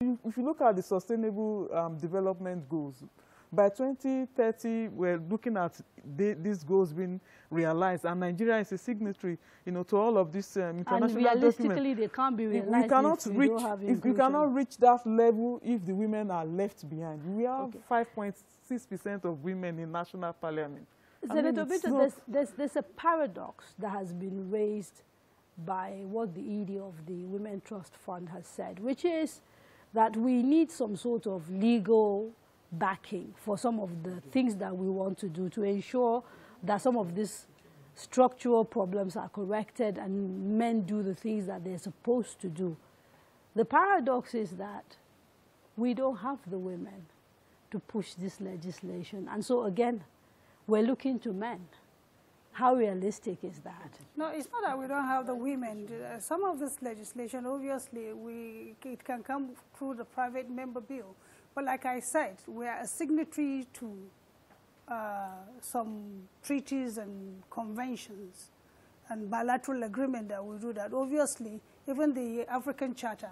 if you look at the Sustainable Development Goals, by 2030, we're looking at these goals being realized, and Nigeria is a signatory, to all of these international documents. And realistically, documents. they can't be realized you cannot reach that level if the women are left behind. We have 5.6% of women in national parliament. Senator Bito, there's a paradox that has been raised by what the ED of the Women Trust Fund has said, which is that we need some sort of legal backing for some of the things that we want to do to ensure that some of these structural problems are corrected and men do the things that they're supposed to do. The paradox is that we don't have the women to push this legislation. And so, again, we're looking to men. How realistic is that? No, it's not that we don't have the women. Some of this legislation, obviously, it can come through the private member bill. But like I said, we are a signatory to some treaties and conventions and bilateral agreement that will do that. Obviously, even the African Charter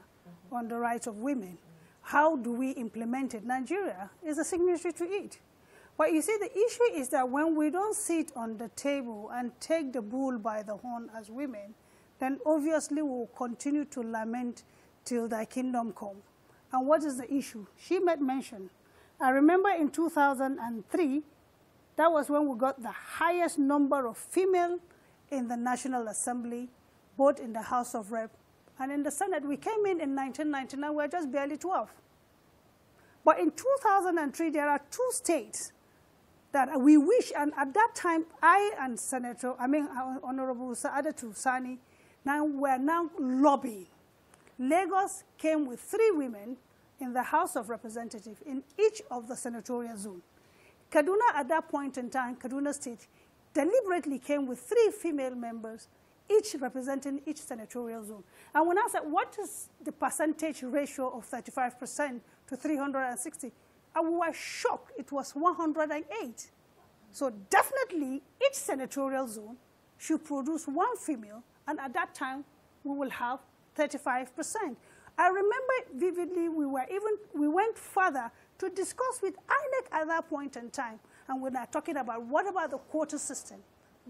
on the Rights of Women, how do we implement it? Nigeria is a signatory to it. But you see, the issue is that when we don't sit on the table and take the bull by the horn as women, then obviously we will continue to lament till thy kingdom come. And what is the issue? She made mention. I remember in 2003, that was when we got the highest number of female in the National Assembly, both in the House of Rep and in the Senate. We came in 1999, we were just barely 12. But in 2003, there are 2 states that we wish, and at that time, I and Honorable Sa'adatu Sani, we're now lobbying. Lagos came with 3 women in the House of Representatives in each of the senatorial zones. Kaduna, at that point in time, Kaduna State, deliberately came with 3 female members, each representing each senatorial zone. And when I said, what is the percentage ratio of 35% to 360? And we were shocked. It was 108. So definitely, each senatorial zone should produce 1 female, and at that time, we will have 35%. I remember vividly, we went further to discuss with INEC at that point in time, and we were talking about what about the quota system.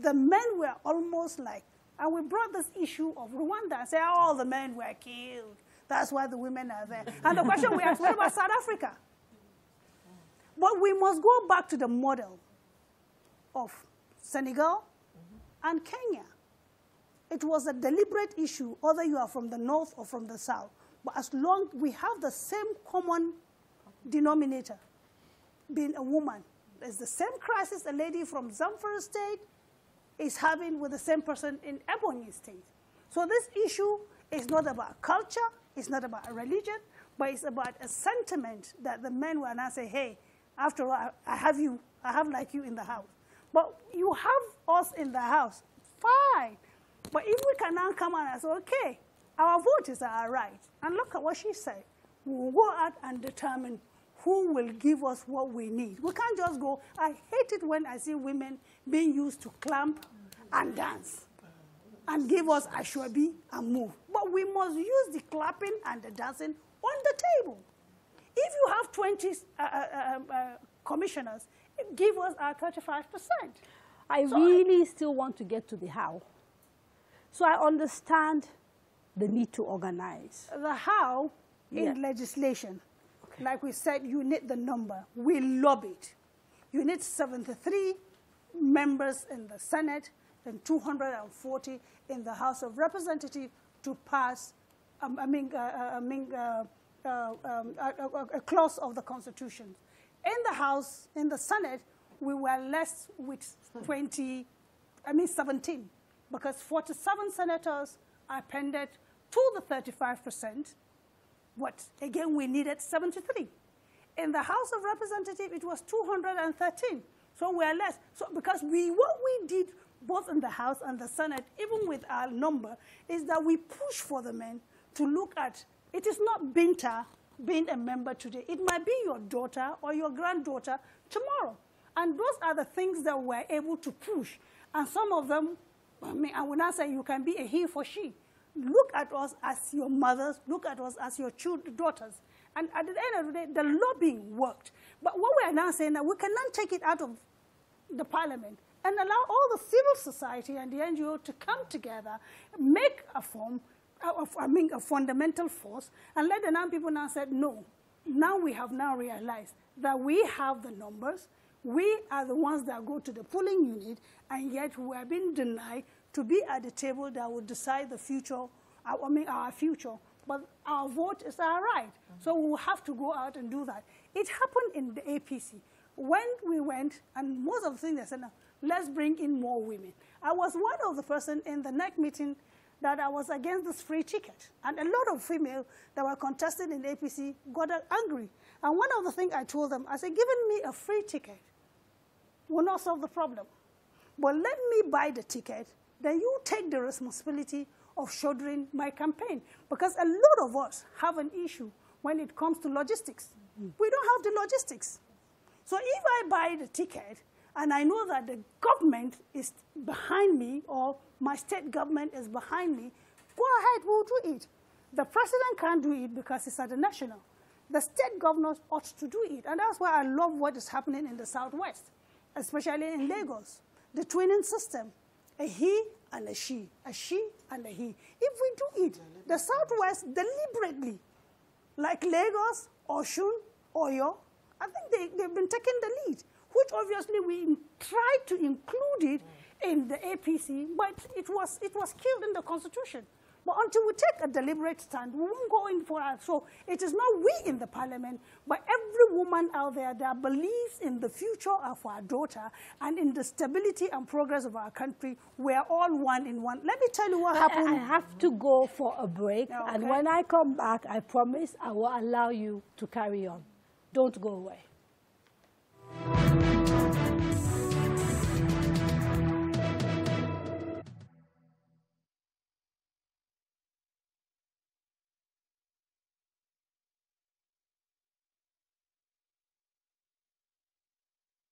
The men were almost like, and we brought this issue of Rwanda and said, all the men were killed. That's why the women are there. And the question we asked, what about South Africa? But we must go back to the model of Senegal and Kenya. It was a deliberate issue, whether you are from the north or from the south. But as long as we have the same common denominator, being a woman, there's the same crisis a lady from Zamfara State is having with the same person in Ebonyi State. So this issue is not about culture, it's not about a religion, but it's about a sentiment that the men will now say, hey, after all, I have like you in the house. But you have us in the house, fine. But if we can now come out and say, okay, our voters are right, and look at what she said, we'll go out and determine who will give us what we need. We can't just go, I hate it when I see women being used to clamp and dance and give us ashwabi and move. But we must use the clapping and the dancing on the table. If you have 20 commissioners, give us our 35%. I really still want to get to the how. So I understand the need to organize. The how in legislation, like we said, you need the number. We lobbied. You need 73 members in the Senate and 240 in the House of Representatives to pass a clause of the Constitution. In the House, in the Senate, we were less with 17, because 47 senators appended to the 35%, but again, we needed 73. In the House of Representatives, it was 213, so we are less. So because what we did both in the House and the Senate, even with our number, is that we push for the men to look at, it is not Binta being a member today. It might be your daughter or your granddaughter tomorrow. And those are the things that we're able to push. And some of them, I will not say you can be a he for she. Look at us as your mothers, look at us as your daughters. And at the end of the day, the lobbying worked. But what we are now saying that we cannot take it out of the parliament and allow all the civil society and the NGO to come together, make a a fundamental force, and let the young people now say, no, now we have now realized that we have the numbers, we are the ones that go to the polling unit, and yet we are being denied to be at the table that will decide the future, our future. But our vote is our right. So we will have to go out and do that. It happened in the APC. When we went, and most of the things they said, no, let's bring in more women. I was one of the person in the NEC meeting that I was against this free ticket. And a lot of females that were contesting in the APC got angry. And one of the things I told them, I said, giving me a free ticket will not solve the problem. But let me buy the ticket, then you take the responsibility of shouldering my campaign. Because a lot of us have an issue when it comes to logistics. We don't have the logistics. So if I buy the ticket and I know that the government is behind me or my state government is behind me, go ahead, we'll do it. The president can't do it because it's at the national. The state governors ought to do it. And that's why I love what is happening in the Southwest, especially in Lagos. The twinning system, a he and a she and a he. If we do it, the Southwest deliberately, like Lagos, Osun, Oyo, I think they've been taking the lead, which obviously we tried to include it in the APC, but it was killed in the Constitution. But until we take a deliberate stand, we won't go in for that. So it is not we in the parliament, but every woman out there that believes in the future of our daughter and in the stability and progress of our country. We are all one in one. Let me tell you what happened. I have to go for a break. Okay. And when I come back, I promise I will allow you to carry on. Don't go away.